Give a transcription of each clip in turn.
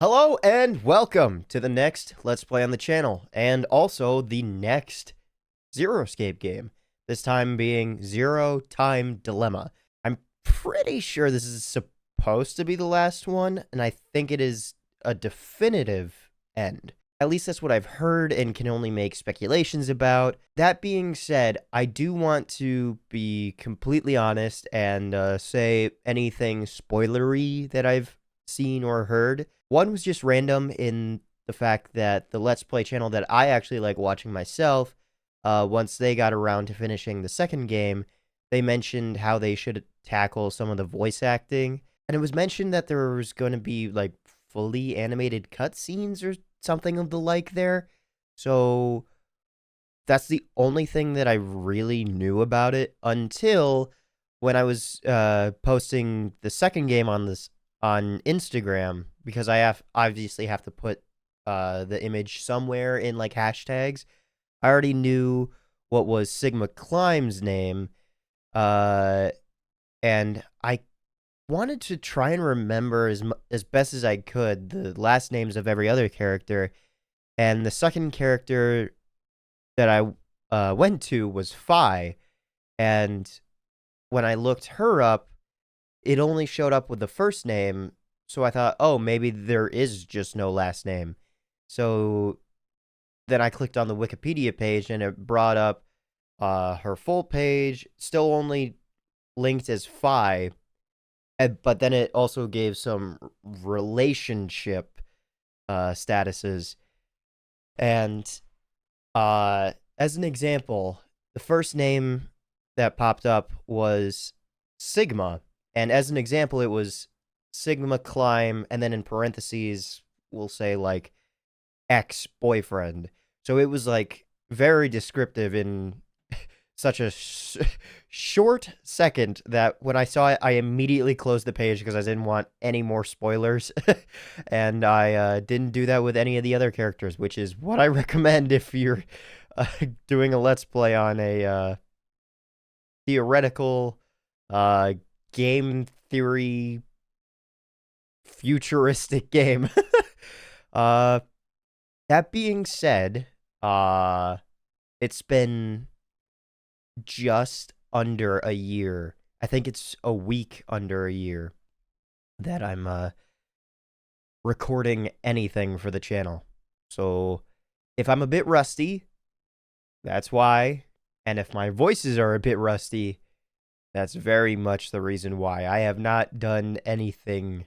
Hello and welcome to the next Let's Play on the channel, and also the next Zero Escape game, this time being Zero Time Dilemma. I'm pretty sure this is supposed to be the last one, and I think it is a definitive end. At least that's what I've heard and can only make speculations about. That being said, I do want to be completely honest and say anything spoilery that I've seen or heard. One was just random in the fact that the Let's Play channel that I actually like watching myself, once they got around to finishing the second game, they mentioned how they should tackle some of the voice acting. And it was mentioned that there was going to be like fully animated cutscenes or something of the like there. So that's the only thing that I really knew about it until when I was posting the second game on Instagram, because I obviously have to put the image somewhere in like hashtags. I already knew what was Sigma Climb's name, and I wanted to try and remember as best as I could the last names of every other character, and the second character that I went to was Phi, and when I looked her up, it only showed up with the first name, so I thought, oh, maybe there is just no last name. So then I clicked on the Wikipedia page, and it brought up her full page, still only linked as Phi, but then it also gave some relationship statuses. And as an example, the first name that popped up was Sigma. And as an example, it was Sigma Climb, and then in parentheses, we'll say, like, ex-boyfriend. So it was, like, very descriptive in such a short second that when I saw it, I immediately closed the page because I didn't want any more spoilers. And I didn't do that with any of the other characters, which is what I recommend if you're doing a Let's Play on a theoretical game theory futuristic game. That being said, it's been just under a year. I think it's a week under a year that I'm recording anything for the channel. So if I'm a bit rusty, that's why. And if my voices are a bit rusty, that's very much the reason why. I have not done anything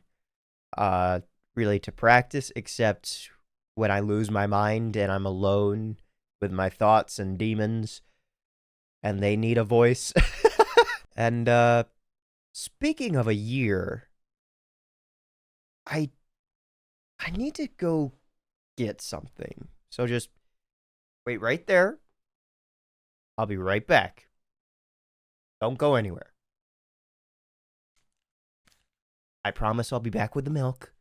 really to practice, except when I lose my mind and I'm alone with my thoughts and demons, and they need a voice. And speaking of a year, I need to go get something. So just wait right there. I'll be right back. Don't go anywhere. I promise I'll be back with the milk.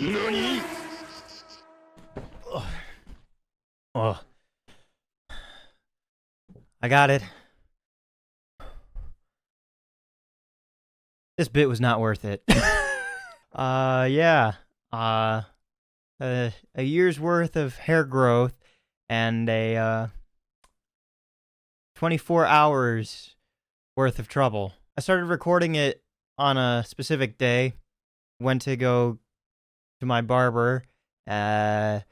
NANI?! Oh. I got it. This bit was not worth it. Yeah. A year's worth of hair growth and a 24 hours worth of trouble. I started recording it on a specific day. Went to go to my barber. They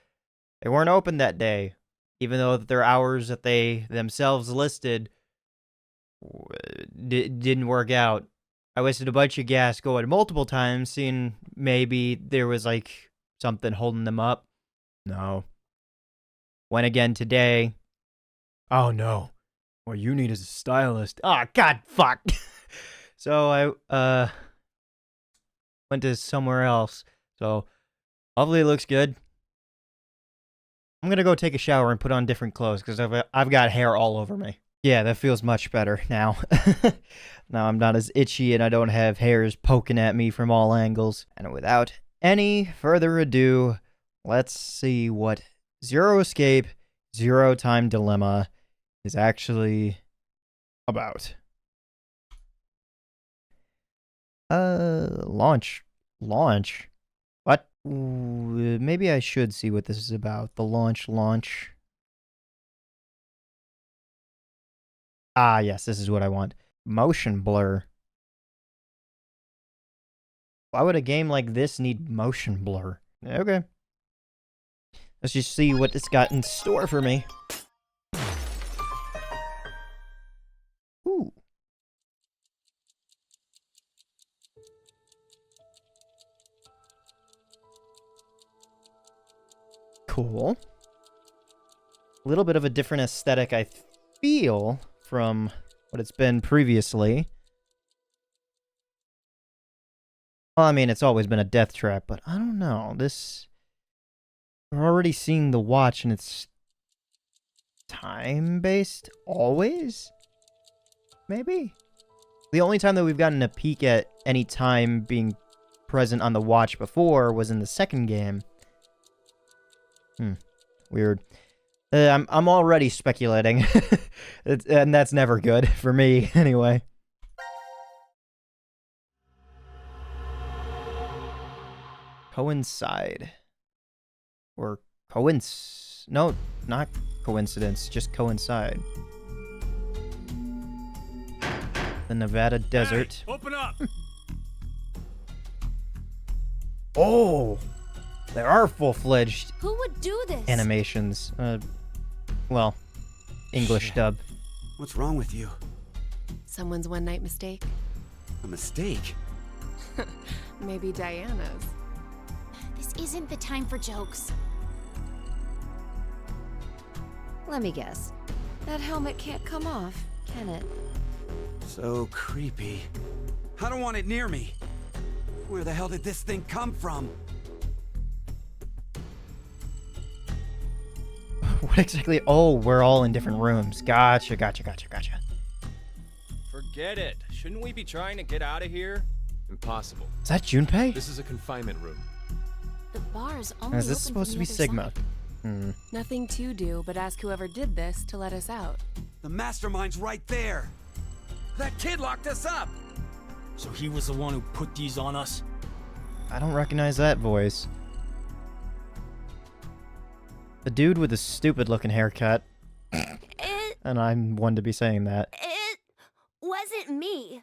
weren't open that day, even though their hours that they themselves listed didn't work out. I wasted a bunch of gas going multiple times, seeing maybe there was, like, something holding them up. No. Went again today. Oh, no. What you need is a stylist. Oh, God, fuck. So I, went to somewhere else. So, hopefully it looks good. I'm gonna go take a shower and put on different clothes, because I've got hair all over me. Yeah, that feels much better now. Now I'm not as itchy and I don't have hairs poking at me from all angles. And without any further ado, let's see what Zero Escape Zero Time Dilemma is actually about. Launch. What? Maybe I should see what this is about. The launch. Ah, yes, this is what I want. Motion blur. Why would a game like this need motion blur? Okay. Let's just see what it's got in store for me. Ooh. Cool. A little bit of a different aesthetic, I feel, from what it's been previously. Well, I mean, it's always been a death trap, but I don't know. This... We're already seeing the watch, and it's... time-based? Always? Maybe? The only time that we've gotten a peek at any time being present on the watch before was in the second game. Weird. I'm already speculating. And that's never good, for me, anyway. Coincide. Or no, not coincidence, just coincide. The Nevada desert. Hey, open up! Oh! There are full-fledged Who would do this? animations. Well, English Shit. dub. What's wrong with you? Someone's one-night mistake? A mistake? Maybe Diana's. This isn't the time for jokes. Let me guess. That helmet can't come off, can it? So creepy. I don't want it near me. Where the hell did this thing come from? What exactly? Oh, we're all in different rooms. Gotcha. Forget it. Shouldn't we be trying to get out of here? Impossible. Is that Junpei? This is a confinement room. The bar's only Is this open supposed to from be the other Sigma? side. Nothing to do but ask whoever did this to let us out. The mastermind's right there. That kid locked us up. So he was the one who put these on us? I don't recognize that voice. The dude with the stupid-looking haircut. And I'm one to be saying that. It wasn't me.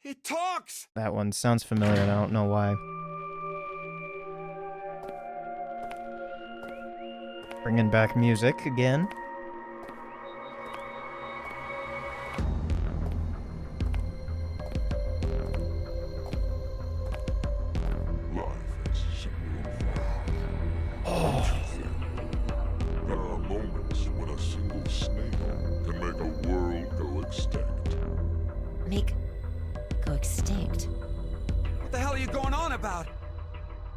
It talks. That one sounds familiar, and I don't know why. Bringing back music again. There are moments when a single snail can make a world go extinct. Go extinct. What the hell are you going on about?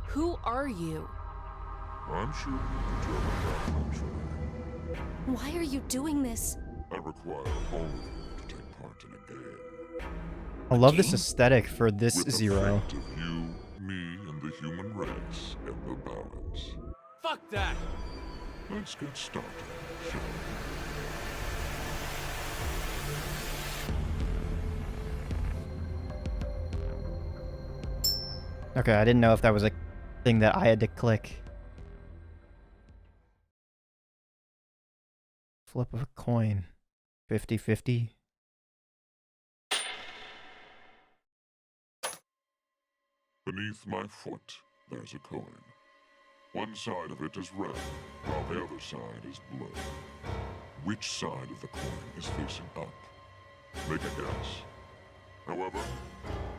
Who are you? I'm sure you can determine that eventually. Why are you doing this? I require all of you to take part in a game. I love this aesthetic for this With the Zero. fate of you, me, and the human race in the balance. Fuck that! Let's get started, shall we? Okay, I didn't know if that was a thing that I had to click. Flip of a coin. 50-50. Beneath my foot, there's a coin. One side of it is red, while the other side is blue. Which side of the coin is facing up? Make a guess. However,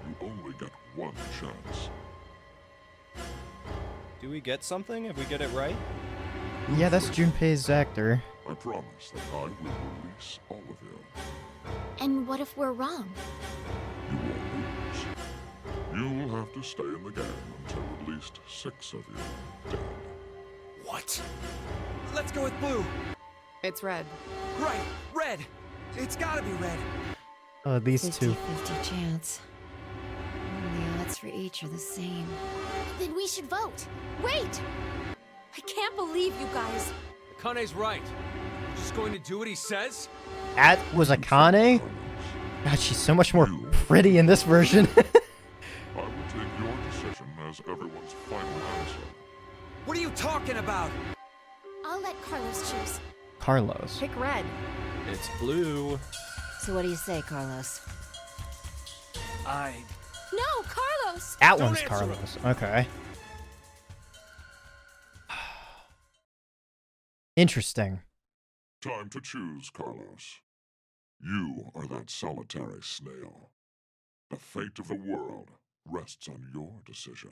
you only get one chance. Do we get something if we get it right? Yeah, that's Junpei's actor. I promise that I will release all of you. And what if we're wrong? You will lose. You'll have to stay in the game until at least 6 of you are dead. What? Let's go with blue. It's red. Right, red. It's gotta be red. Oh, these two. 50-50 chance. And the odds for each are the same. Then we should vote. Wait! I can't believe you guys. Akane's right. We're just going to do what he says? That was Akane? God, she's so much more pretty in this version. I will take your decision as everyone's final answer. What are you talking about? I'll let Carlos choose. Carlos. Pick red. It's blue. So what do you say, Carlos? No, Carlos! That Don't one's answer Carlos. Okay. Interesting. Time to choose, Carlos. You are that solitary snail. The fate of the world rests on your decision.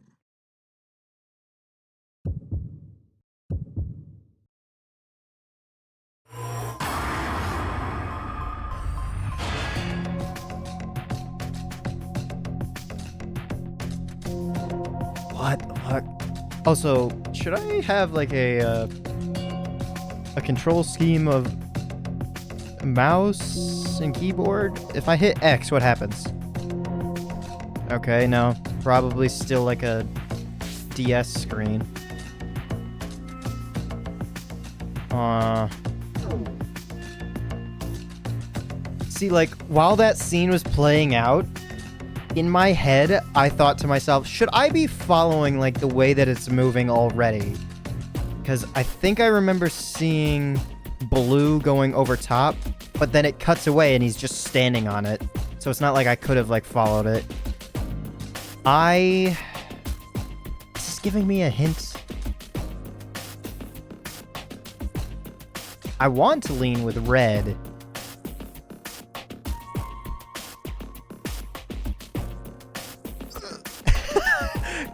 What the fuck? Also, should I have like a control scheme of mouse and keyboard? If I hit X, what happens? Okay, no. Probably still like a DS screen. See, like, while that scene was playing out, in my head, I thought to myself, should I be following, like, the way that it's moving already? Because I think I remember seeing blue going over top, but then it cuts away and he's just standing on it. So it's not like I could have, like, followed it. Is this giving me a hint? I want to lean with red.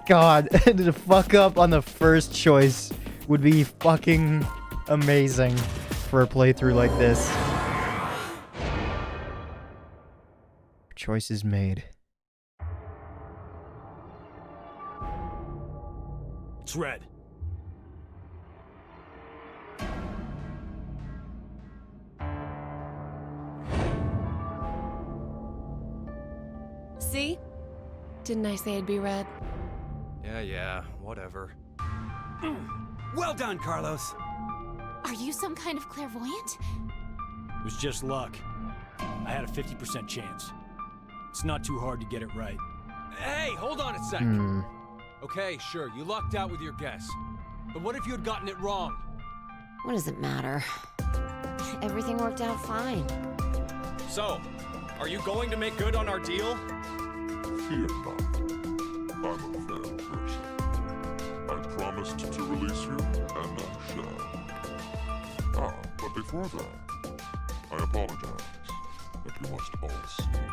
God, to fuck up on the first choice would be fucking amazing for a playthrough like this. Choice is made. It's red. See? Didn't I say it'd be red? Yeah, whatever. Well done, Carlos. Are you some kind of clairvoyant? It was just luck. I had a 50% chance. It's not too hard to get it right. Hey, hold on a sec. Okay, sure, you lucked out with your guess. But what if you had gotten it wrong? What does it matter? Everything worked out fine. So, are you going to make good on our deal? Fear not. I'm a fair person. I promised to release you, and I shall. But before that, I apologize that you must all sleep.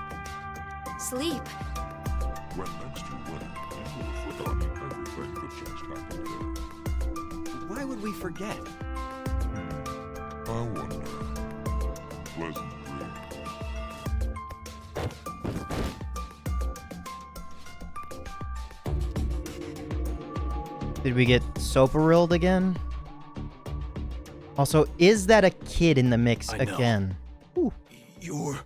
Sleep. When next you wake, you will have forgotten everything that just happened here. Why would we forget? I wonder. Pleasant dreams. Did we get Soparilled again? Also, is that a kid in the mix I know. again? Ooh. You're...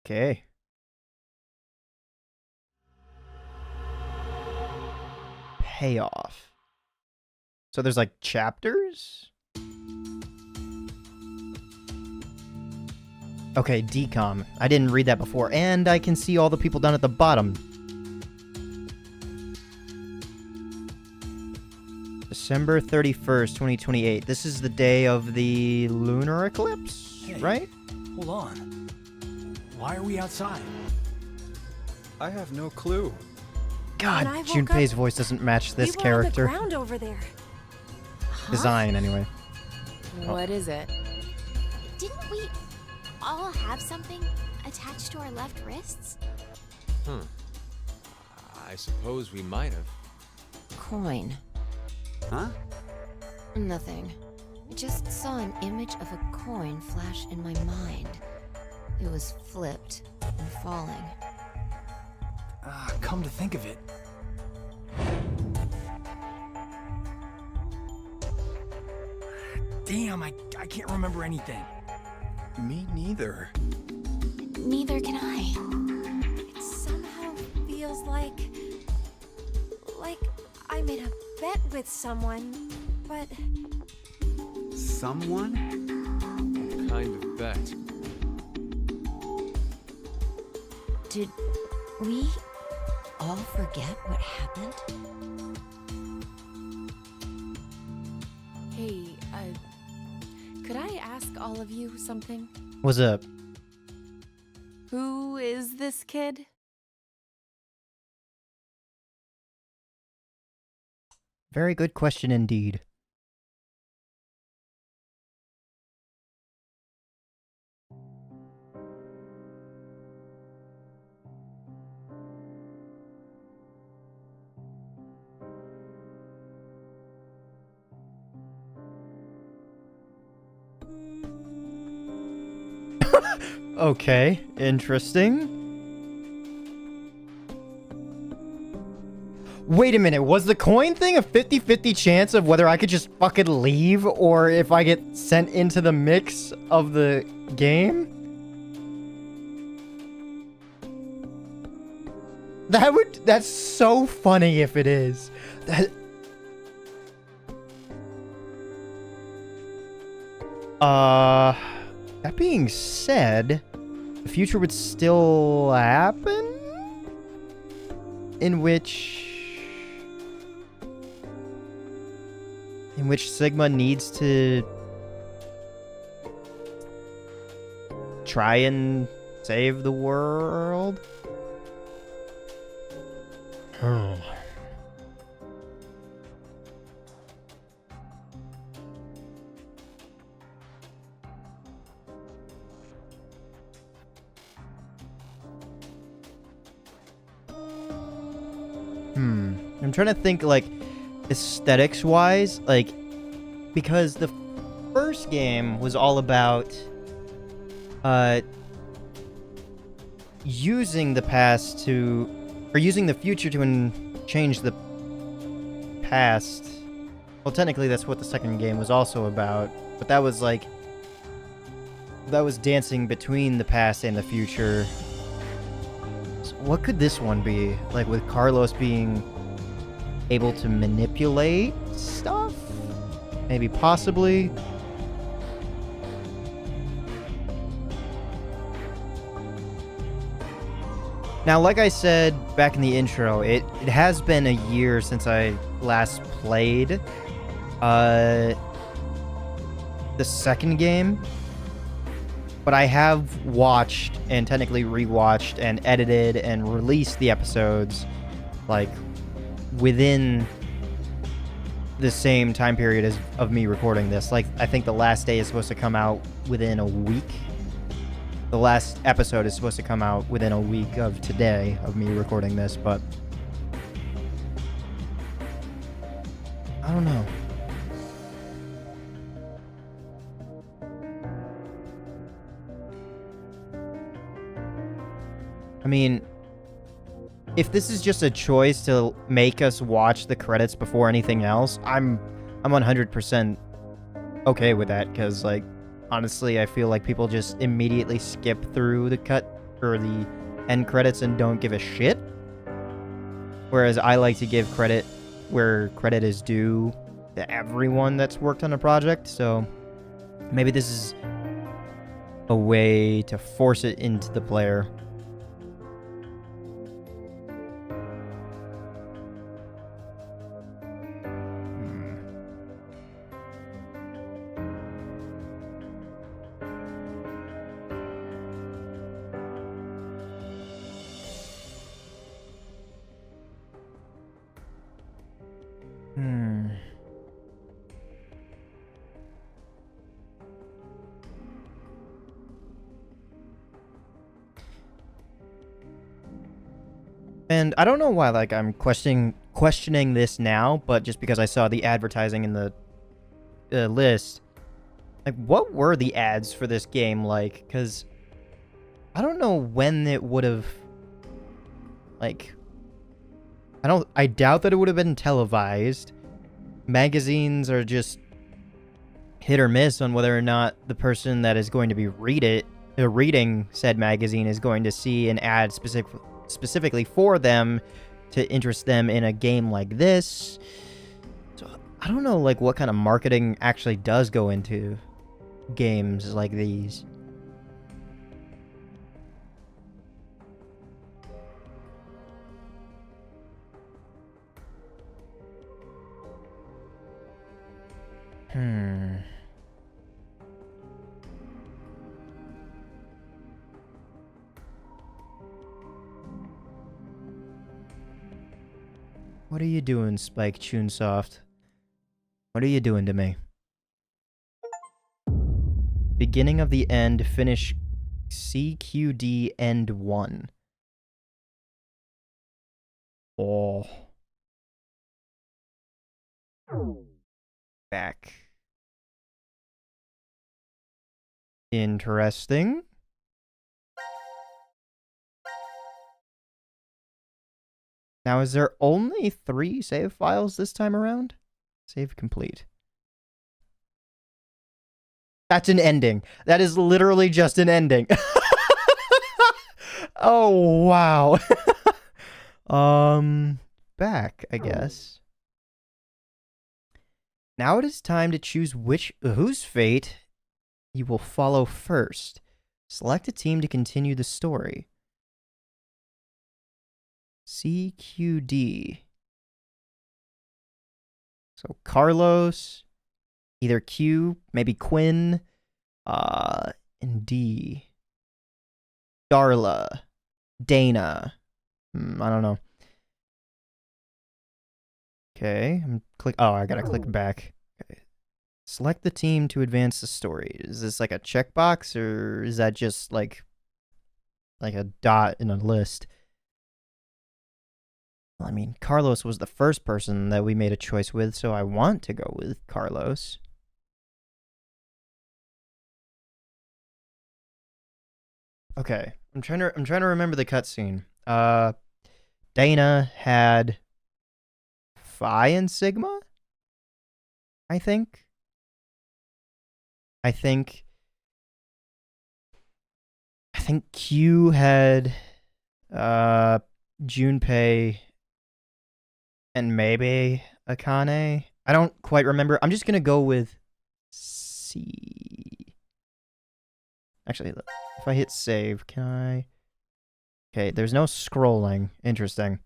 Okay. Payoff. So there's like chapters? Okay, decom. I didn't read that before, and I can see all the people down at the bottom. December 31st, 2028. This is the day of the lunar eclipse, Hey. right? Hold on. Why are we outside? I have no clue. God, When I woke Junpei's up, voice doesn't match this we were character. on the ground over there. Design, anyway. What is it? Didn't we all have something attached to our left wrists? I suppose we might have. Coin. Huh? Nothing. I just saw an image of a coin flash in my mind. It was flipped and falling. Come to think of it. Damn, I can't remember anything. Me neither. Neither can I. It somehow feels like I made a bet with someone, but Someone? What kind of bet? Did we all forget what happened? Hey, could I ask all of you something? What's up? Who is this kid? Very good question indeed. Okay, interesting. Wait a minute, was the coin thing a 50-50 chance of whether I could just fucking leave or if I get sent into the mix of the game? That's so funny if it is. That being said, the future would still happen? In which Sigma needs to try and save the world? Oh. I'm trying to think, like, aesthetics-wise, like, because the first game was all about, using the past to, or using the future to change the past. Well, technically that's what the second game was also about, but that was, like, that was dancing between the past and the future. So what could this one be? Like, with Carlos being able to manipulate stuff? Maybe, possibly. Now, like I said back in the intro, it has been a year since I last played the second game, but I have watched and technically rewatched and edited and released the episodes, like, within the same time period as of me recording this. Like, I think the last day is supposed to come out within a week. The last episode is supposed to come out within a week of today of me recording this, but I don't know. I mean, if this is just a choice to make us watch the credits before anything else, I'm 100% okay with that, because, like, honestly, I feel like people just immediately skip through the cut or the end credits and don't give a shit. Whereas I like to give credit where credit is due to everyone that's worked on a project, so maybe this is a way to force it into the player. And I don't know why, like, I'm questioning this now, but just because I saw the advertising in the list, like, what were the ads for this game like? Because I don't know when it would have, like, I doubt that it would have been televised. Magazines are just hit or miss on whether or not the person that is going to be reading said magazine is going to see an ad specifically for them to interest them in a game like this. So I don't know like what kind of marketing actually does go into games like these. What are you doing, Spike Chunsoft? What are you doing to me? Beginning of the end, finish CQD end 1. Oh. Back. Interesting. Now, is there only 3 save files this time around? Save complete. That's an ending. That is literally just an ending. Oh, wow. Back, I guess. Now it is time to choose whose fate you will follow first. Select a team to continue the story. CQD. So Carlos, either Q, maybe Quinn, and D. Darla, Dana. I don't know. Okay, I gotta click back. Okay. Select the team to advance the story. Is this like a checkbox, or is that just like a dot in a list? I mean, Carlos was the first person that we made a choice with, so I want to go with Carlos. Okay, I'm trying to remember the cutscene. Dana had Phi and Sigma, I think. I think Q had Junpei and maybe Akane. I don't quite remember. I'm just gonna go with C. Actually, if I hit save, can I? Okay, there's no scrolling. Interesting.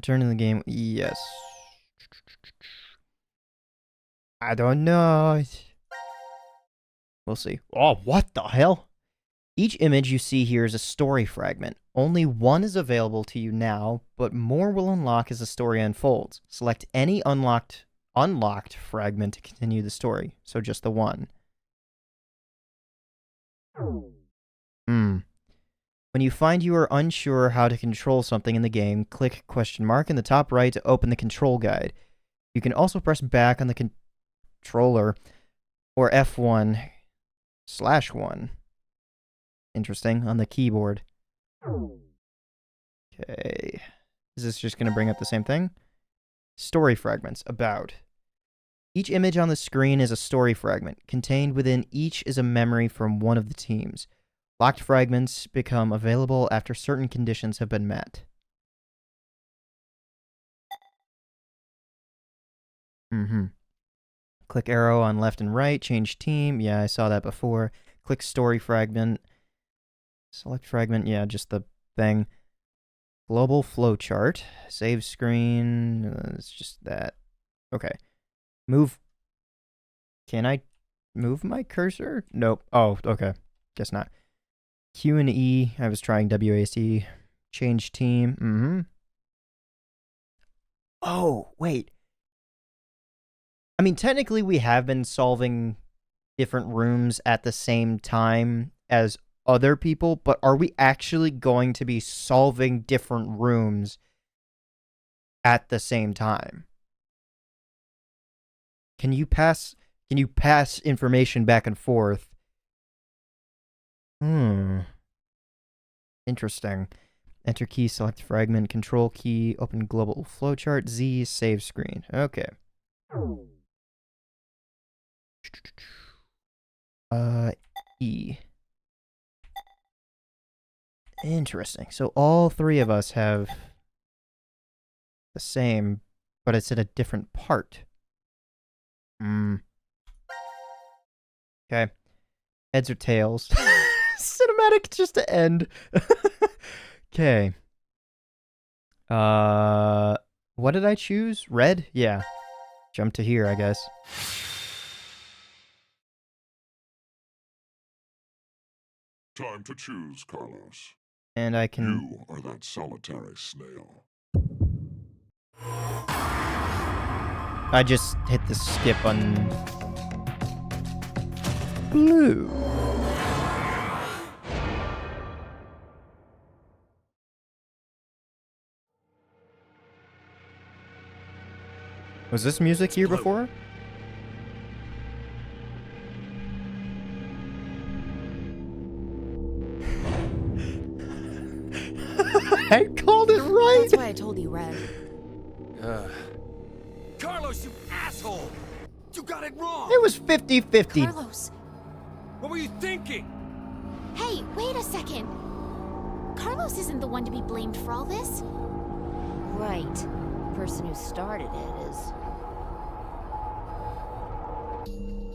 Return to the game. Yes. I don't know. We'll see. Oh, what the hell? Each image you see here is a story fragment. Only one is available to you now, but more will unlock as the story unfolds. Select any unlocked fragment to continue the story. So just the one. When you find you are unsure how to control something in the game, click question mark in the top right to open the control guide. You can also press back on the controller or F1/1. Interesting, on the keyboard. Okay. Is this just going to bring up the same thing? Story fragments. About. Each image on the screen is a story fragment. Contained within each is a memory from one of the teams. Locked fragments become available after certain conditions have been met. Click arrow on left and right, change team. Yeah, I saw that before. Click story fragment. Select fragment, yeah, just the thing. Global flowchart. Save screen. It's just that. Okay. Move. Can I move my cursor? Nope. Oh, okay. Guess not. Q and E. I was trying WASD. Change team. Oh, wait. I mean, technically we have been solving different rooms at the same time as other people, but are we actually going to be solving different rooms at the same time? Can you pass information back and forth? Interesting. Enter key, select fragment, control key, open global flowchart, Z, save screen. Okay. E. Interesting. So all three of us have the same, but it's in a different part. Okay. Heads or tails? Cinematic just to end. Okay. What did I choose? Red? Yeah. Jump to here, I guess. Time to choose, Carlos. And I can... You are that solitary snail. I just hit the skip on... blue. Was this music here before? I called it right! That's why I told you red. Carlos, you asshole! You got it wrong! It was 50-50. Carlos. What were you thinking? Hey, wait a second. Carlos isn't the one to be blamed for all this. Right. The person who started it is...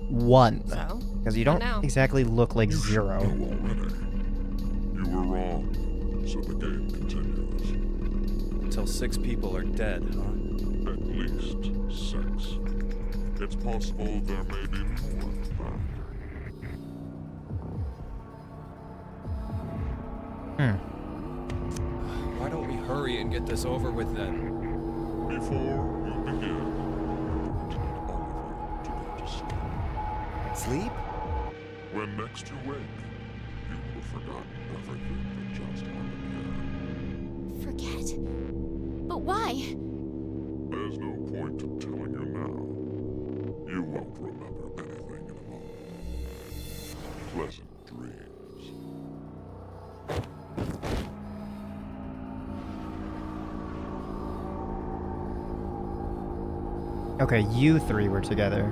1. So? Because you don't now? exactly look like 0. Know already. You were wrong, so the game continues. Until 6 people are dead, huh? At least 6. It's possible there may be more than that. Why don't we hurry and get this over with then? Before we begin, I want Oliver to go to sleep. Sleep? When next you wake, you will have forgotten everything that just happened Forget. But why? here. There's no point in telling you now. You won't remember anything in a moment. Pleasant dreams. Okay, you three were together.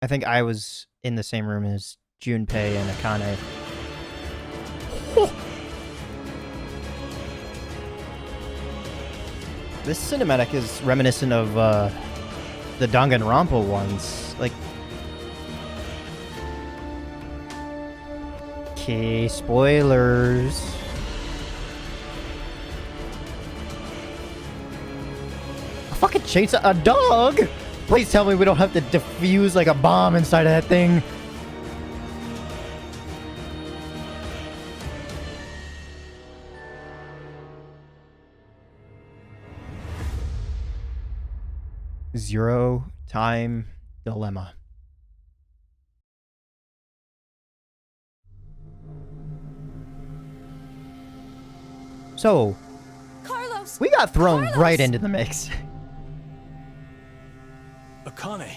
I think I was in the same room as Junpei and Akane. This cinematic is reminiscent of the Danganronpa ones. Like, okay, spoilers. A fucking chainsaw, a dog! Please tell me we don't have to defuse like a bomb inside of that thing. Zero time dilemma. So, Carlos! we got thrown Carlos! right into the mix. Akane.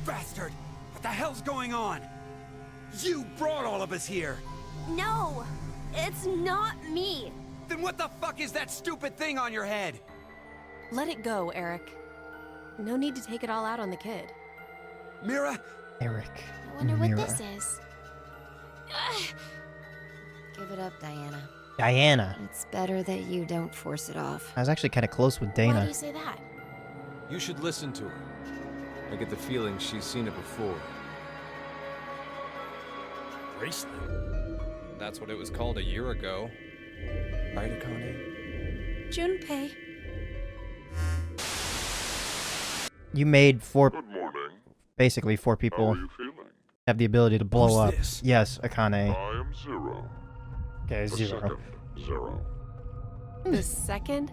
Bastard! What the hell's going on? You brought all of us here! No! It's not me! Then what the fuck is that stupid thing on your head? Let it go, Eric. No need to take it all out on the kid. Mira? Eric. I wonder what Mira. this is. Give it up, Diana. Diana. It's better that you don't force it off. I was actually kind of close with Why do Dana. you say that? You should listen to her. I get the feeling she's seen it before. Bracelet. That's what it was called a year ago. Right, Akane? Junpei. You made Good morning. basically 4 How people are you feeling? have the ability to blow Who's up. this? Yes, Akane. I am Zero. Okay, The 0. second Zero. The second?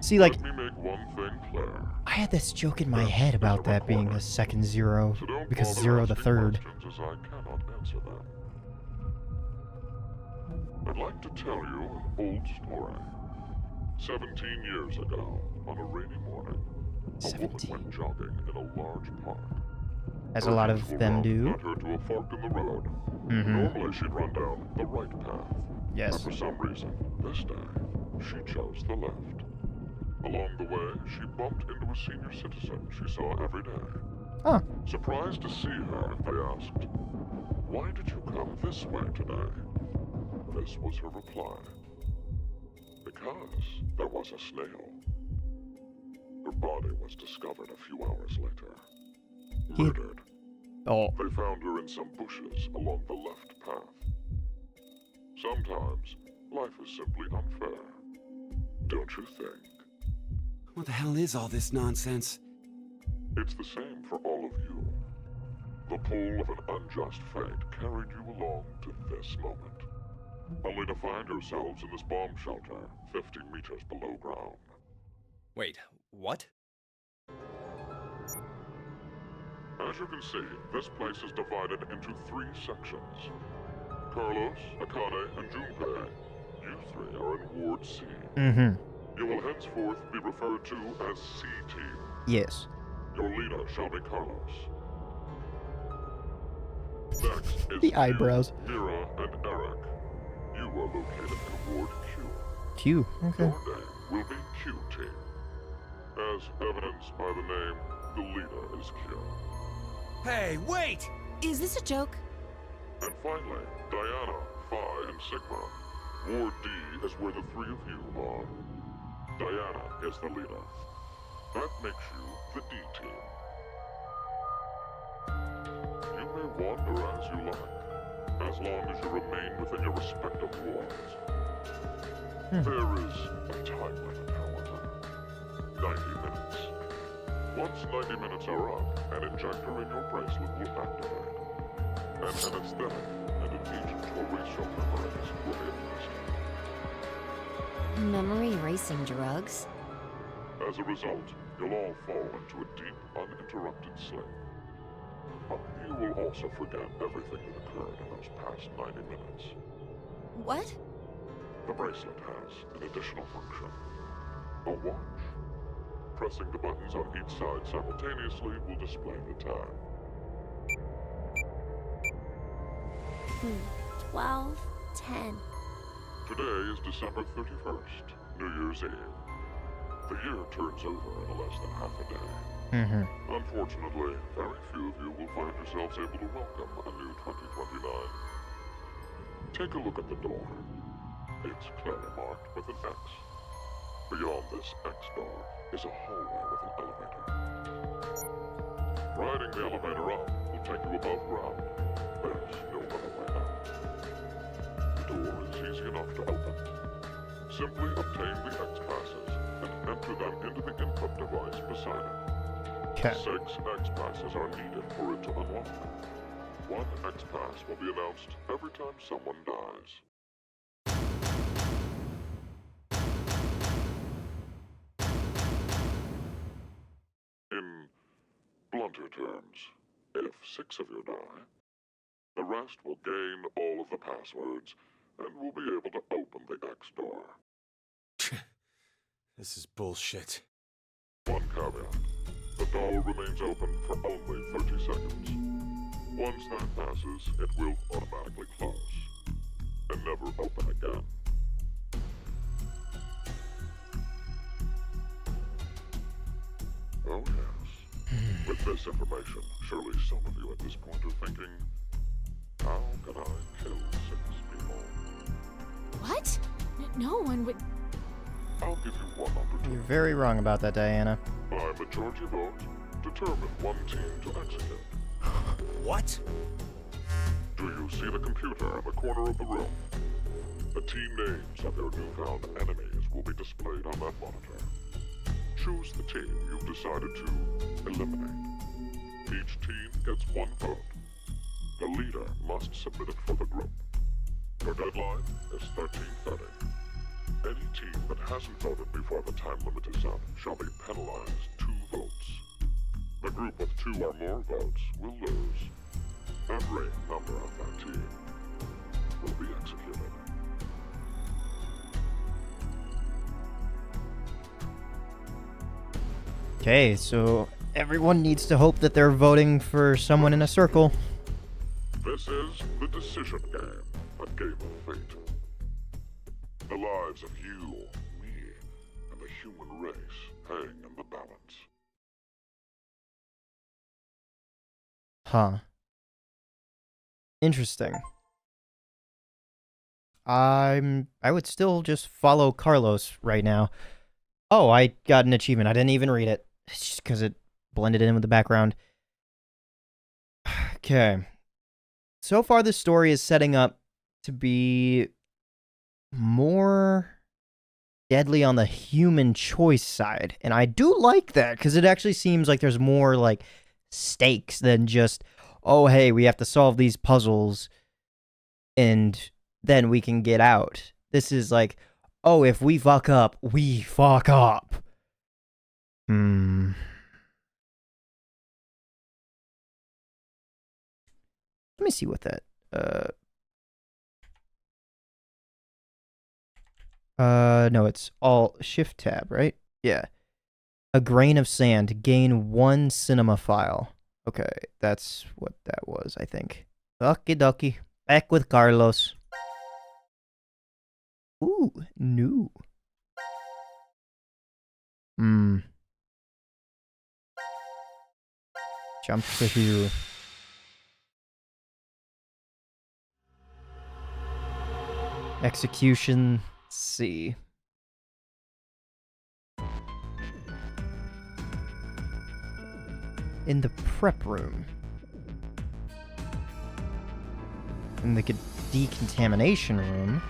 See, like, Let me make one thing clear. I had this joke in my head about that being the second 0, So don't because bother 0 the asking 3rd. questions, as I cannot answer them. I'd like to tell you an old story. 17 years ago, on a rainy morning, a woman 17. went jogging in a large park. as a lot of them do. Led her to a fork in the road. Mm-hmm. Normally she'd run down the right path. Yes. But for some reason, this day, she chose the left. Along the way, she bumped into a senior citizen she saw every day. Huh. Surprised to see her, they asked, "Why did you come this way today?" This was her reply. Because there was a snail. Her body was discovered a few hours later. Murdered. Oh. They found her in some bushes along the left path. Sometimes, life is simply unfair. Don't you think? What the hell is all this nonsense? It's the same for all of you. The pull of an unjust fate carried you along to this moment. Only to find yourselves in this bomb shelter, 50 meters below ground. Wait, what? As you can see, this place is divided into 3 sections. Carlos, Akane, and Junpei. You 3 are in Ward C. Mm-hmm. You will henceforth be referred to as C-Team. Yes. Your leader shall be Carlos. Next is The eyebrows. Mira, and Eric. You are located in Ward Q. Q. Okay. Your name will be Q-Team. As evidenced by the name, the leader is Q. Hey, wait! Is this a joke? And finally, Diana, Phi, and Sigma. Ward D is where the 3 of you are. Diana is the leader. That makes you the D team. You may wander as you like, as long as you remain within your respective wards. There is a time limit, however. 90 minutes. Once 90 minutes are up, an injector in your bracelet will activate. And an aesthetic and an agent to erase your memories will be administered. Memory erasing drugs? As a result, you'll all fall into a deep, uninterrupted sleep. But you will also forget everything that occurred in those past 90 minutes. What? The bracelet has an additional function. A watch. Pressing the buttons on each side simultaneously will display the time. 12, 10. Today is December 31st, New Year's Eve. The year turns over in less than half a day. Mm-hmm. Unfortunately, very few of you will find yourselves able to welcome a new 2029. Take a look at the door. It's clearly marked with an X. Beyond this X door is a hallway with an elevator. Riding the elevator up will take you above ground. There's no other way out. The door is easy enough to open. Simply obtain the X passes and enter them into the input device beside it. Okay. 6 X passes are needed for it to unlock. 1 X pass will be announced every time someone dies. In blunter terms, if 6 of you die, the rest will gain all of the passwords and will be able to open the X door. This is bullshit. One caveat. The door remains open for only 30 seconds. Once that passes, it will automatically close and never open again. Oh yes. With this information, surely some of you at this point are thinking, how can I kill 6 people? What? No one would. I'll give you one opportunity. You're very wrong about that, Diana. By majority vote, determine one team to execute. What? Do you see the computer in the corner of the room? The team names of your newfound enemies will be displayed on that monitor. Choose the team you've decided to eliminate. Each team gets 1 vote. The leader must submit it for the group. Your deadline is 13:30. Any team that hasn't voted before the time limit is up shall be penalized 2 votes. The group with 2 or more votes will lose. Every member of that team will be executed. Okay, so Everyone needs to hope that they're voting for someone in a circle. This is the decision game, a game of fate. The lives of you, me, and the human race hang in the balance. Huh. Interesting. I would still just follow Carlos right now. Oh, I got an achievement. I didn't even read it. It's just because it blended in with the background. Okay. So far, the story is setting up to be more deadly on the human choice side. And I do like that, because it actually seems like there's more, like, stakes than just, oh, hey, we have to solve these puzzles, and then we can get out. This is like, oh, if we fuck up, we fuck up. Let me see what that, no, it's all shift tab, right? Yeah. A grain of sand, gain 1 cinema file. Okay, that's what that was, I think. Okie dokie. Back with Carlos. Ooh, new. Jump to here. Execution C. In the prep room. In the decontamination room.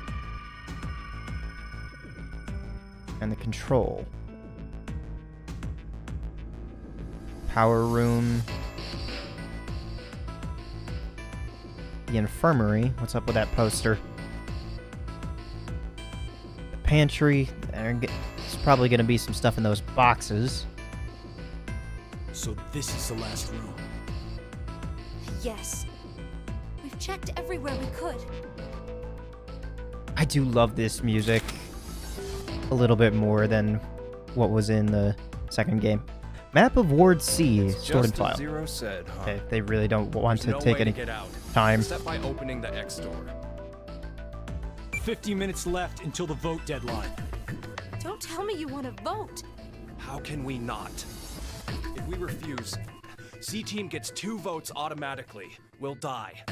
And the control. Power room. The infirmary. What's up with that poster? The pantry. There's probably going to be some stuff in those boxes. So this is the last room. Yes. We've checked everywhere we could. I do love this music a little bit more than what was in the second game. Map of Ward C, stored in file. Zero said, huh? Okay, they really don't want There's to no take way any to get out, time. except by opening the X door. 50 minutes left until the vote deadline. Don't tell me you want to vote. How can we not? If we refuse, C-Team gets 2 votes automatically. We'll die.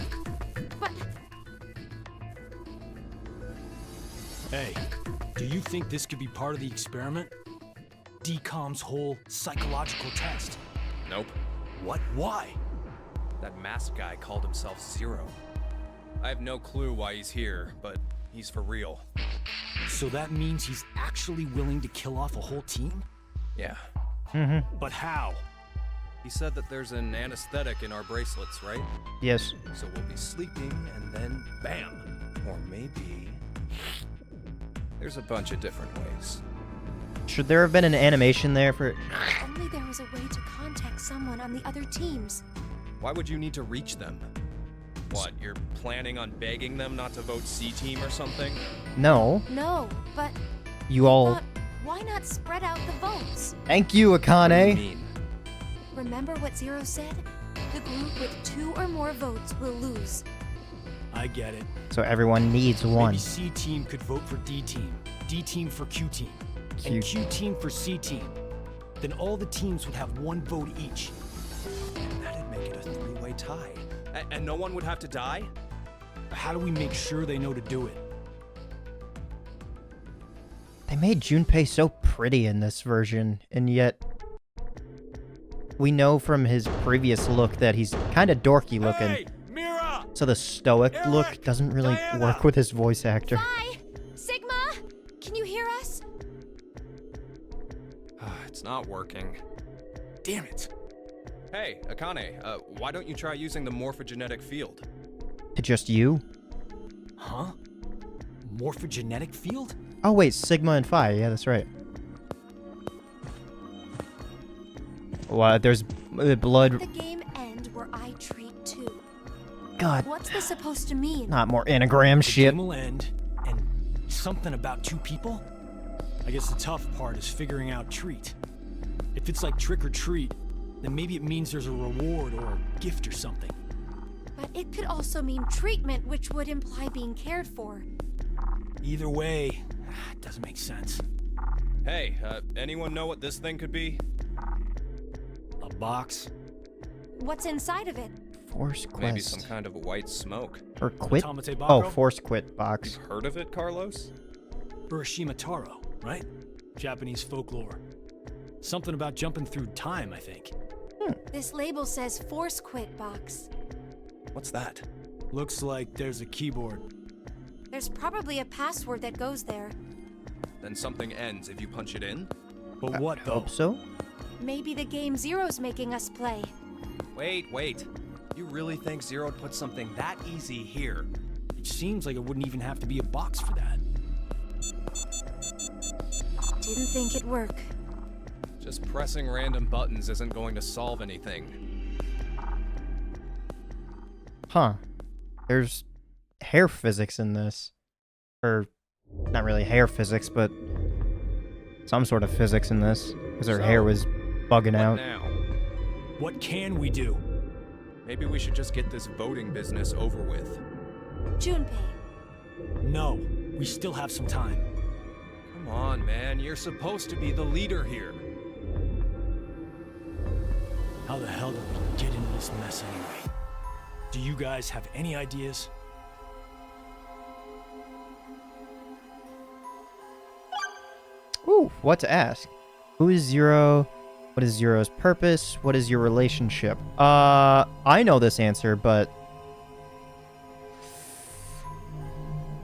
But Hey, do you think this could be part of the experiment? DCOM's whole psychological test? Nope. What? Why? That masked guy called himself Zero. I have no clue why he's here, but he's for real. So that means he's actually willing to kill off a whole team? Yeah. But how? He said that there's an anesthetic in our bracelets, right? Yes. So we'll be sleeping, and then bam! Or maybe... There's a bunch of different ways. Should there have been an animation there for... if only there was a way to contact someone on the other teams. Why would you need to reach them? What, you're planning on begging them not to vote C-Team or something? No. No, but You all... thought, why not spread out the votes? Thank you, What do you Akane. mean? Remember what Zero said? The group with 2 or more votes will lose. I get it. So everyone needs one. Maybe C-Team could vote for D-Team, D-Team for Q-Team, and Q-Team for C-Team. Then all the teams would have 1 vote each. That'd make it a 3-way tie. And no one would have to die? How do we make sure they know to do it? They made Junpei so pretty in this version, and yet... we know from his previous look that he's kind of dorky looking. Hey, Mira! So the stoic look doesn't really work with his voice actor. Hi! Sigma! Can you hear us? It's not working. Damn it! Hey, Akane, why don't you try using the morphogenetic field? To just you? Huh? Morphogenetic field? Oh wait, Sigma and Phi. Yeah, that's right. Wow, there's blood. The game end where I treat 2. God, What's this supposed to mean? not more anagram The shit. game will end, and something about 2 people? I guess the tough part is figuring out treat. If it's like trick or treat, then maybe it means there's a reward or a gift or something. But it could also mean treatment, which would imply being cared for. Either way, it doesn't make sense. Hey, anyone know what this thing could be? A box? What's inside of it? Force quest. Maybe some kind of white smoke. Or quit? Automate Oh, Bakro? force quit box. You've heard of it, Carlos? Urashima Taro, right? Japanese folklore. Something about jumping through time, I think. This label says Force Quit box. What's that? Looks like there's a keyboard. There's probably a password that goes there. Then something ends if you punch it in? But what though? Hope so? Maybe the game Zero's making us play. Wait. You really think Zero put something that easy here? It seems like it wouldn't even have to be a box for that. Didn't think it'd work. Just pressing random buttons isn't going to solve anything. Huh. There's hair physics in this. Or, not really hair physics, but some sort of physics in this. Because her hair was bugging What out. now? What can we do? Maybe we should just get this voting business over with. Junpei. No, we still have some time. Come on, man. You're supposed to be the leader here. How the hell did we get into this mess anyway? Do you guys have any ideas? Ooh, what to ask? Who is Zero? What is Zero's purpose? What is your relationship? I know this answer, but...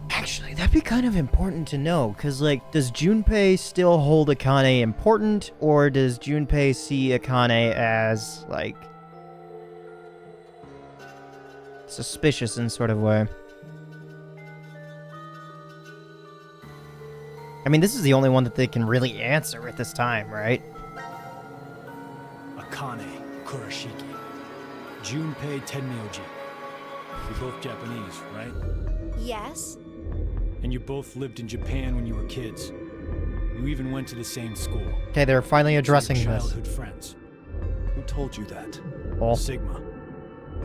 Actually, that'd be kind of important to know, because, like, does Junpei still hold Akane important, or does Junpei see Akane as, like, suspicious in sort of way? I mean, this is the only one that they can really answer at this time, right? Akane Kurashiki. Junpei Tenmyoji. You're both Japanese, right? Yes? And you both lived in Japan when you were kids. You even went to the same school. Okay, they're finally addressing Your this. childhood friends. Who told you that? Oh. Sigma.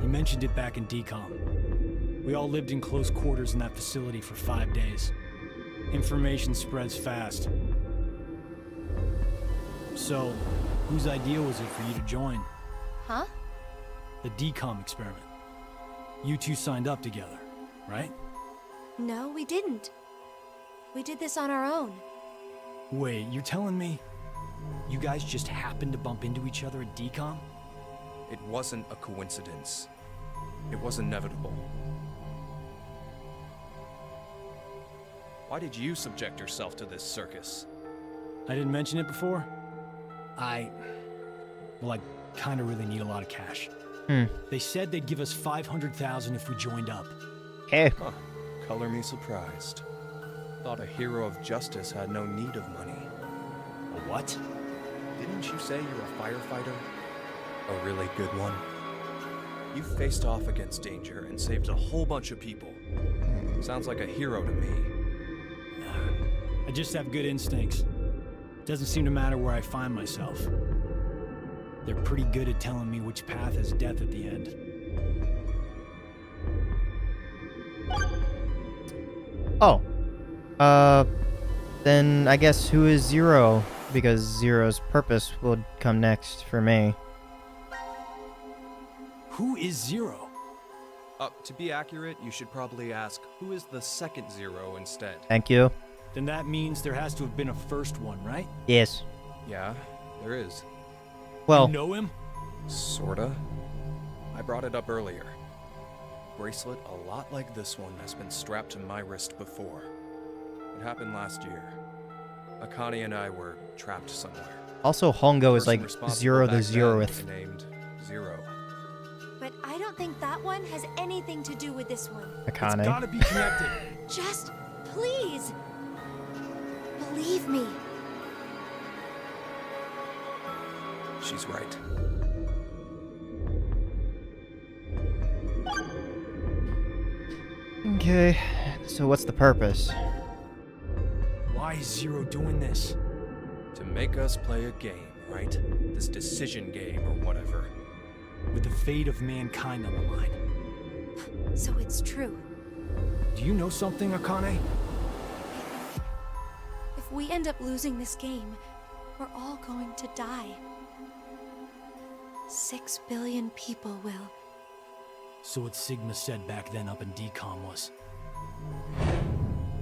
He mentioned it back in DCOM. We all lived in close quarters in that facility for 5 days. Information spreads fast. So, whose idea was it for you to join? Huh? The DCOM experiment. You two signed up together, right? No, we didn't. We did this on our own. Wait, you're telling me you guys just happened to bump into each other at DCOM? It wasn't a coincidence. It was inevitable. Why did you subject yourself to this circus? I didn't mention it before? I kind of really need a lot of cash. They said they'd give us $500,000 if we joined up. Hey. Huh. Color me surprised. Thought a hero of justice had no need of money. A what? Didn't you say you're a firefighter? A really good one? You faced off against danger and saved a whole bunch of people. Sounds like a hero to me. I just have good instincts. Doesn't seem to matter where I find myself. They're pretty good at telling me which path has death at the end. Oh. Then I guess who is Zero? Because Zero's purpose would come next for me. Who is Zero? To be accurate, you should probably ask, who is the second Zero instead? Thank you. Then that means there has to have been a first one, right? Yes. Yeah, there is. Well, You know him? Sorta. I brought it up earlier. Bracelet a lot like this one has been strapped to my wrist before. It happened last year. Akane and I were trapped somewhere. also Hongo is Person like responsible Zero the back then Zeroth. was named Zero. But I don't think that one has anything to do with this one. It's Akane. gotta be connected. Just, please, believe me. She's right. Okay, so what's the purpose? Why is Zero doing this? To make us play a game right? This decision game or whatever. With the fate of mankind on the line. So it's true. Do you know something, Akane? If we end up losing this game, we're all going to die. 6 billion people will. So what Sigma said back then up in DCOM was...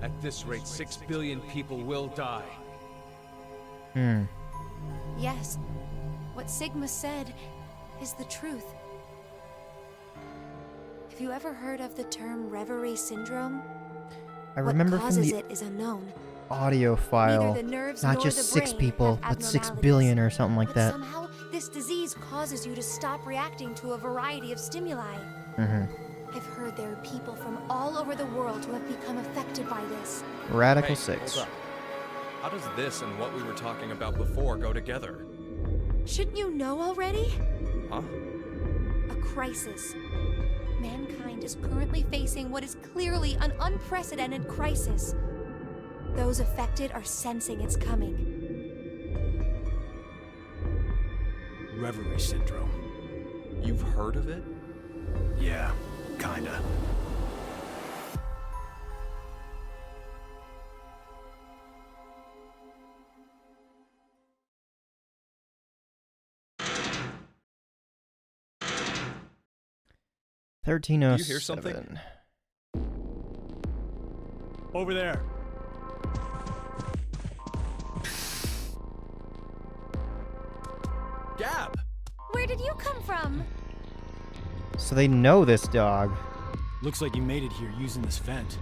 At this rate, 6 billion people will die. Yes, what Sigma said is the truth. Have you ever heard of the term reverie syndrome? I remember what from causes the it is unknown. audio file, Neither the nerves not nor just the 6 brain people, have but 6 abnormalities. billion or something like But that. somehow, this disease causes you to stop reacting to a variety of stimuli. I've heard there are people from all over the world who have become affected by this. Radical Hey, 6. hold up. How does this and what we were talking about before go together? Shouldn't you know already? Huh? A crisis. Mankind is currently facing what is clearly an unprecedented crisis. Those affected are sensing it's coming. Reverie syndrome. You've heard of it? Yeah, kinda. Do 1307. you hear something? Over there. Gab! Where did you come from? So they know this dog. Looks like you made it here using this vent.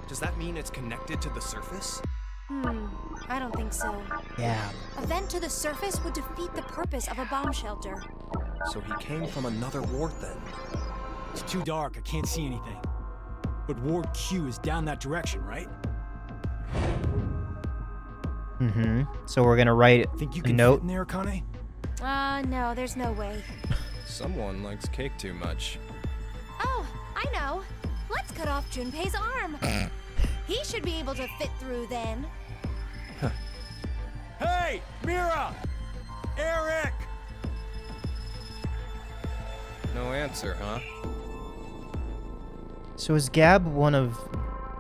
Does that mean it's connected to the surface? I don't think so. Yeah. A vent to the surface would defeat the purpose of a bomb shelter. So he came from another ward then? It's too dark, I can't see anything. But Ward Q is down that direction, right? So we're gonna write Think you a can fit note. in there, Akane? No, there's no way. Someone likes cake too much. Oh, I know. Let's cut off Junpei's arm. He should be able to fit through then. Hey, Mira! Eric! No answer, huh? So is Gab one of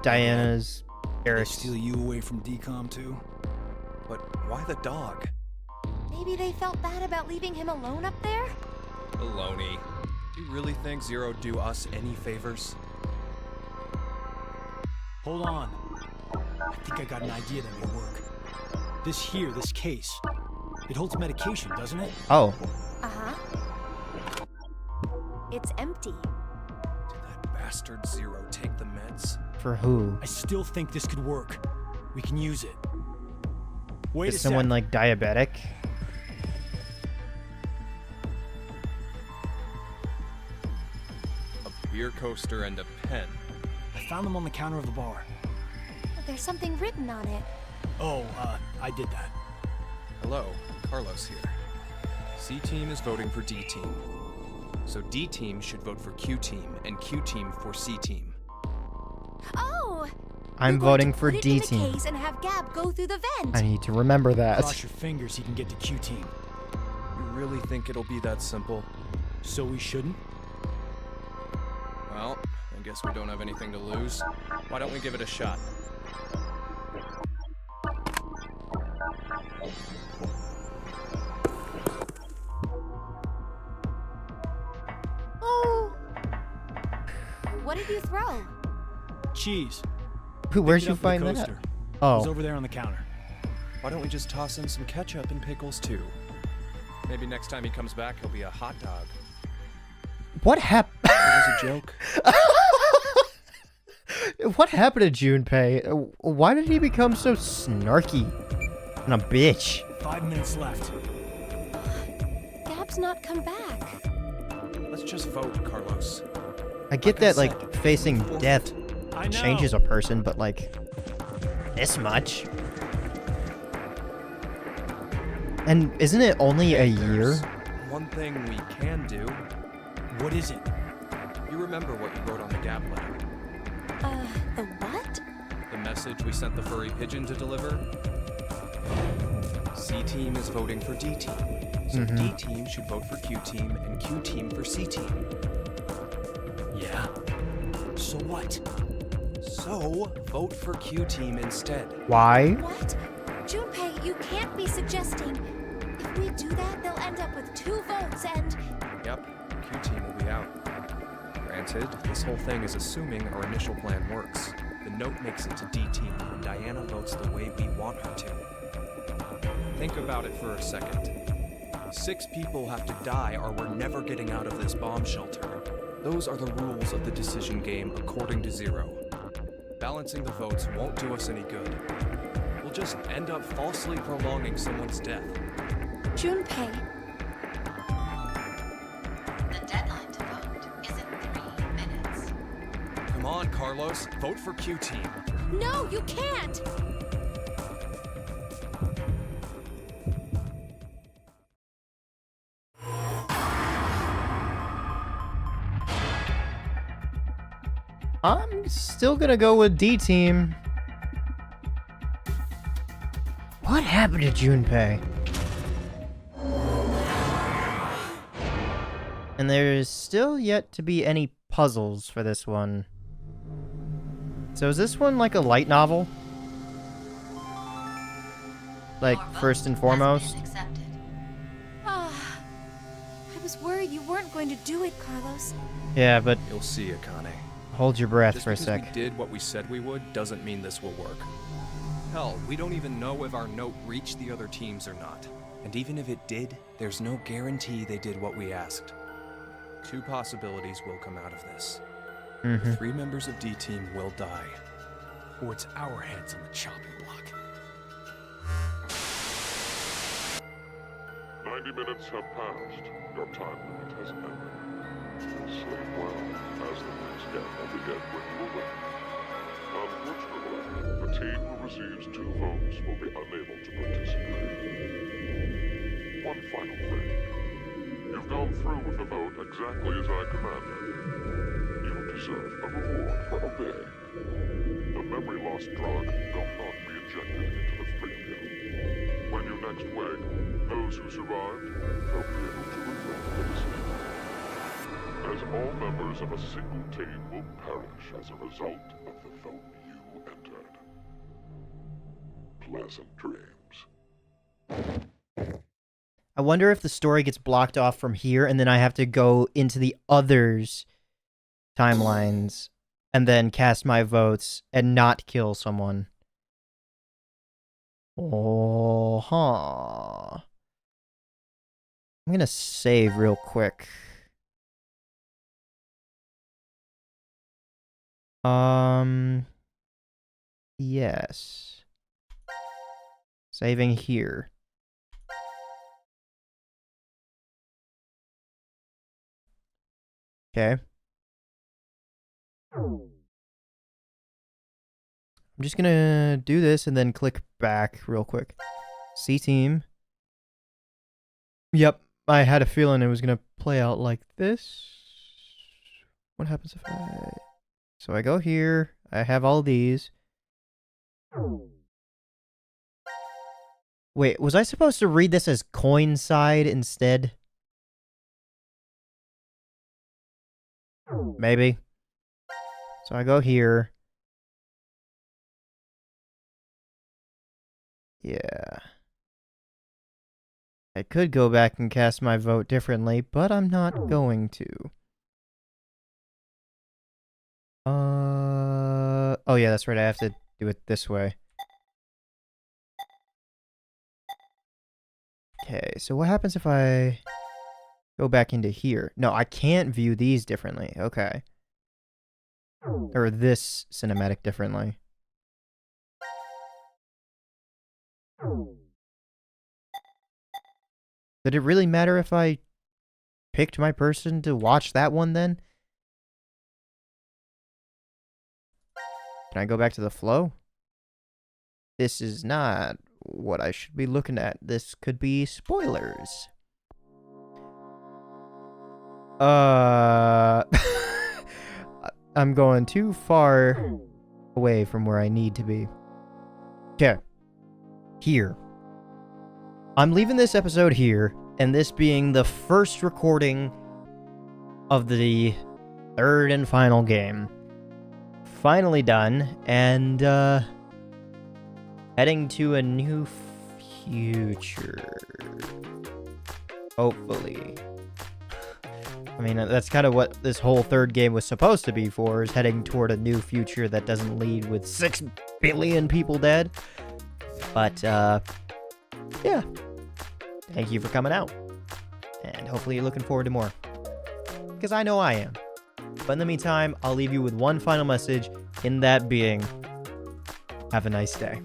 Diana's, They Eric's? steal you away from DCOM too? But why the dog? Maybe they felt bad about leaving him alone up there? Baloney. Do you really think Zero do us any favors? Hold on. I think I got an idea that may work. This case. It holds medication, doesn't it? Oh, Uh-huh. It's empty. Did that bastard Zero take the meds? for who? I still think this could work. We can use it. Wait Is a someone sec. like diabetic? A beer coaster and a pen. I found them on the counter of the bar. But there's something written on it. Oh, I did that. Hello, Carlos here. C team is voting for D team. So D team should vote for Q team, and Q team for C team. Oh! I'm You're going voting to for put it D in the team. case and have Gab go through the vent. I need to remember that. Cross your fingers he can get to Q team. You really think it'll be that simple? So we shouldn't? Well, I guess we don't have anything to lose. Why don't we give it a shot? Oh! What did you throw? Cheese. Where'd Picked it you up with the find that? coaster. It was Oh, over there on the counter. Why don't we just toss in some ketchup and pickles too? Maybe next time he comes back, he'll be a hot dog. what happened? It was a joke. What happened to Junpei? Why did he become so snarky and a bitch? 5 minutes left. Gab's not come back. Let's just vote, Carlos. I get Like I that, said, like, facing death I know. changes a person, but, like, this much? And isn't it only a year? There's one thing we can do. What is it? You remember what you wrote on the Gab letter? The what? The message we sent the furry pigeon to deliver? C team is voting for D team. So D team should vote for Q team and Q team for C team. Yeah? So what? So, vote for Q team instead. Why? What? Junpei, you can't be suggesting. If we do that, they'll end up with 2 votes and... Yep, Q team will be out. Granted, this whole thing is assuming our initial plan works. The note makes it to D team and Diana votes the way we want her to. Think about it for a second. 6 people have to die or we're never getting out of this bomb shelter. Those are the rules of the decision game according to Zero. Balancing the votes won't do us any good. We'll just end up falsely prolonging someone's death. Junpei, The deadline to vote is in 3 minutes. Come on, Carlos, vote for Q team. no, you can't! I'm still gonna go with D team. What happened to Junpei? And there is still yet to be any puzzles for this one. So is this one like a light novel? Like, first and foremost? Ah, I was worried you weren't going to do it, Carlos. Yeah, but You'll see, Akane. hold your breath Just for a because sec. we did what we said we would doesn't mean this will work. Hell, we don't even know if our note reached the other teams or not. And even if it did, there's no guarantee they did what we asked. 2 possibilities will come out of this. 3 members of D team will die. Or it's our heads on the chopping block. 90 minutes have passed. Your time limit has ended. Sleep well, as the next game will begin when you awake. Unfortunately, the team who receives 2 votes will be unable to participate. One final thing. You've gone through with the vote exactly as I commanded. You deserve a reward for obeying. The memory loss drug will not be injected into the 3 of you. When you next wake, those who survived will be able to regret the decision. As all members of a single team will perish as a result of the vote you entered. Pleasant dreams. I wonder if the story gets blocked off from here and then I have to go into the others' timelines and then cast my votes and not kill someone. Oh, huh. I'm gonna save real quick. Yes. Saving here. Okay. I'm just gonna do this and then click back real quick. C team. Yep, I had a feeling it was gonna play out like this. What happens if I... So I go here, I have all these. Wait, was I supposed to read this as COIN-CIDE instead? Maybe. So I go here. Yeah. I could go back and cast my vote differently, but I'm not going to. Oh yeah, that's right, I have to do it this way. Okay, so what happens if I go back into here? No, I can't view these differently. Okay. Or this cinematic differently. Did it really matter if I picked my person to watch that one then? Can I go back to the flow? This is not what I should be looking at. This could be spoilers. I'm going too far away from where I need to be. Okay. Here. I'm leaving this episode here, and this being the first recording of the third and final game. Finally done, and heading to a new future. Hopefully. I mean, that's kind of what this whole third game was supposed to be for, is heading toward a new future that doesn't lead with 6 billion people dead. But, yeah. Thank you for coming out. And hopefully you're looking forward to more. Because I know I am. But in the meantime, I'll leave you with one final message, in that being, have a nice day.